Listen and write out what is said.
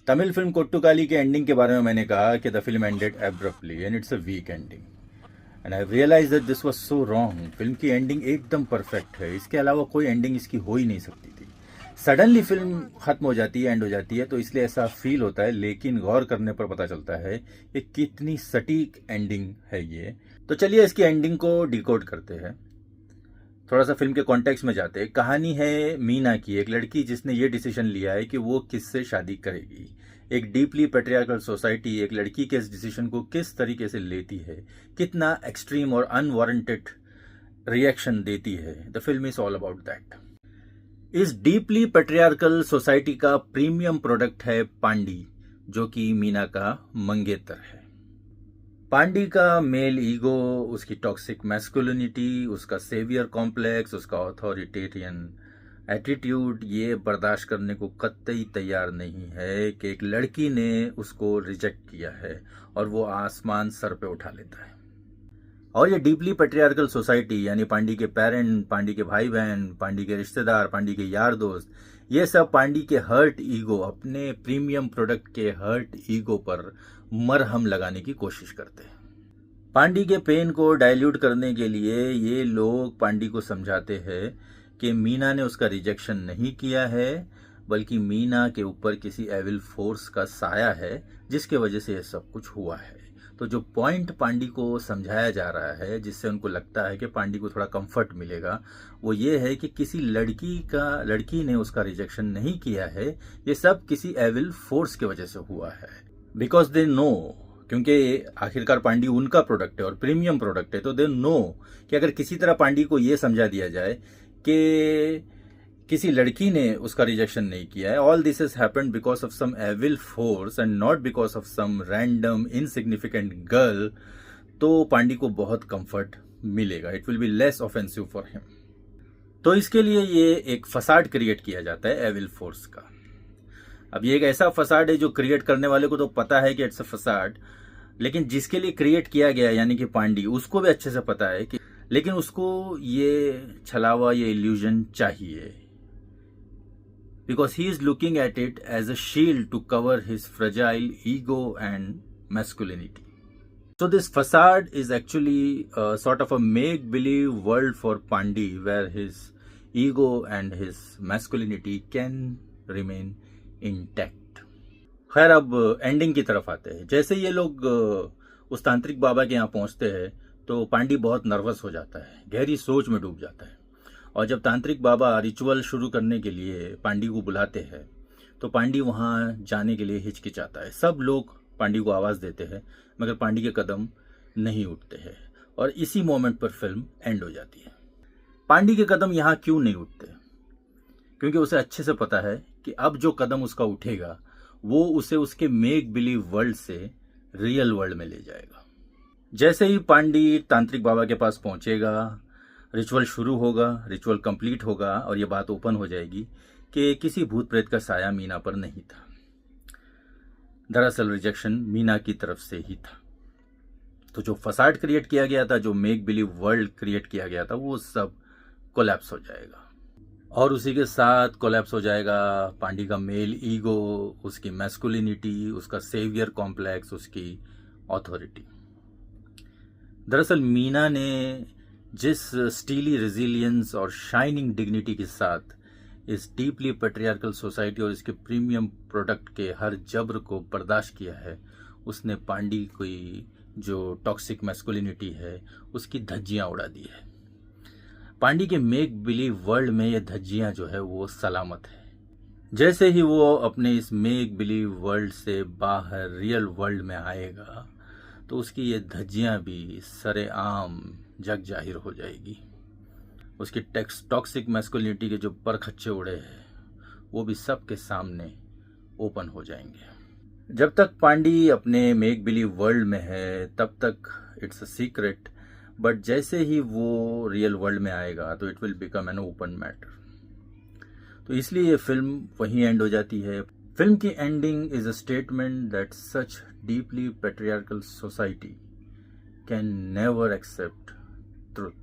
Tamil film कोट्टुकाली के ending के बारे में मैंने कहा कि the film ended abruptly and it's a weak ending and I realise that this was so wrong. Film की एंडिंग एकदम परफेक्ट है, इसके अलावा कोई एंडिंग इसकी हो ही नहीं सकती थी। सडनली फिल्म खत्म हो जाती है, एंड हो जाती है, तो इसलिए ऐसा फील होता है, लेकिन गौर करने पर पता चलता है कि कितनी सटीक एंडिंग है ये। तो चलिए इसकी एंडिंग को डिकोड करते हैं। थोड़ा सा फिल्म के कॉन्टेक्स्ट में जाते हैं। कहानी है मीना की, एक लड़की जिसने ये डिसीजन लिया है कि वो किससे शादी करेगी। एक डीपली पेट्रियार्कल सोसाइटी एक लड़की के इस डिसीजन को किस तरीके से लेती है, कितना एक्सट्रीम और अनवारंटेड रिएक्शन देती है। The film is all about that. इस डीपली पेट्रियार्कल सोसाइटी का प्रीमियम प्रोडक्ट है पांडी, जो कि मीना का मंगेतर है। पांडी का मेल ईगो, उसकी टॉक्सिक मैस्कुलिनिटी, उसका सेवियर कॉम्प्लेक्स, उसका अथॉरिटेरियन एटीट्यूड ये बर्दाश्त करने को कतई तैयार नहीं है कि एक लड़की ने उसको रिजेक्ट किया है, और वो आसमान सर पे उठा लेता है। और ये डीपली पेट्रियार्कल सोसाइटी यानी पांडी के पेरेंट, पांडी के भाई बहन, पांडी के रिश्तेदार, पांडी के यार दोस्त, ये सब पांडी के हर्ट ईगो, अपने प्रीमियम प्रोडक्ट के हर्ट ईगो पर मरहम लगाने की कोशिश करते हैं। पांडी के पेन को डाइल्यूट करने के लिए ये लोग पांडी को समझाते हैं कि मीना ने उसका रिजेक्शन नहीं किया है, बल्कि मीना के ऊपर किसी एविल फोर्स का साया है, जिसके वजह से यह सब कुछ हुआ है। तो जो पॉइंट पांडी को समझाया जा रहा है, जिससे उनको लगता है कि पांडी को थोड़ा कंफर्ट मिलेगा, वो ये है कि किसी लड़की ने उसका रिजेक्शन नहीं किया है, ये सब किसी एविल फोर्स की वजह से हुआ है। बिकॉज दे नो, क्योंकि आखिरकार पांडी उनका प्रोडक्ट है और प्रीमियम प्रोडक्ट है, तो दे नो कि अगर किसी तरह पांडी को ये समझा दिया जाए कि किसी लड़की ने उसका रिजेक्शन नहीं किया है, all this is happened because of some evil force and not because of some random insignificant girl, तो पांडी को बहुत कंफर्ट मिलेगा। It will be less offensive for him. तो इसके लिए ये एक फसाड क्रिएट किया जाता है एविल फोर्स का। अब ये एक ऐसा फसाड है जो क्रिएट करने वाले को तो पता है कि इट्स अ फसाड, लेकिन जिसके लिए क्रिएट किया गया यानी कि पांडी, उसको भी अच्छे से पता है कि, लेकिन उसको ये छलावा, ये इल्यूजन चाहिए, because he is looking at it as a shield to cover his fragile ego and masculinity. So this facade is actually sort of a make-believe world for Pandi, where his ego and his masculinity can remain intact. खैर, अब ending की तरफ आते हैं। जैसे ये लोग उस तांत्रिक बाबा के यहाँ पहुंचते हैं, तो पांडी बहुत नर्वस हो जाता है, गहरी सोच में डूब जाता है। और जब तांत्रिक बाबा रिचुअल शुरू करने के लिए पांडी को बुलाते हैं, तो पांडी वहाँ जाने के लिए हिचकिचाता है। सब लोग पांडी को आवाज़ देते हैं, मगर पांडी के कदम नहीं उठते हैं, और इसी मोमेंट पर फिल्म एंड हो जाती है। पांडी के कदम यहाँ क्यों नहीं उठते? क्योंकि उसे अच्छे से पता है कि अब जो कदम उसका उठेगा वो उसे उसके मेक बिलीव वर्ल्ड से रियल वर्ल्ड में ले जाएगा। जैसे ही पांडी तांत्रिक बाबा के पास पहुंचेगा, रिचुअल शुरू होगा, रिचुअल कंप्लीट होगा, और ये बात ओपन हो जाएगी कि किसी भूत प्रेत का साया मीना पर नहीं था। दरअसल रिजेक्शन मीना की तरफ से ही था। तो जो फसाड क्रिएट किया गया था, जो मेक बिलीव वर्ल्ड क्रिएट किया गया था, वो सब कोलैप्स हो जाएगा। और उसी के साथ कोलैप्स हो जाएगा पांडी का मेल ईगो, उसकी मैस्कुलिनिटी, उसका सेवियर कॉम्प्लेक्स, उसकी ऑथोरिटी। दरअसल मीना ने जिस स्टीली रेजिलियंस और शाइनिंग डिग्निटी के साथ इस डीपली पेट्रियार्कल सोसाइटी और इसके प्रीमियम प्रोडक्ट के हर जब्र को बर्दाश्त किया है, उसने पांडी की जो टॉक्सिक मैस्कुलिनिटी है उसकी धज्जियां उड़ा दी है। पांडी के मेक बिलीव वर्ल्ड में ये धज्जियां जो है वो सलामत है। जैसे ही वो अपने इस मेक बिलीव वर्ल्ड से बाहर रियल वर्ल्ड में आएगा, तो उसकी ये धज्जियां भी सरेआम जग जाहिर हो जाएगी। उसकी टॉक्सिक मैस्कुलिनिटी के जो परखच्चे उड़े हैं वो भी सबके सामने ओपन हो जाएंगे। जब तक पांडी अपने मेक बिलीव वर्ल्ड में है, तब तक इट्स अ सीक्रेट, बट जैसे ही वो रियल वर्ल्ड में आएगा तो it will become an open matter. तो इसलिए ये फिल्म वहीं एंड हो जाती है। फिल्म की ending is a statement that such deeply patriarchal society can never accept truth.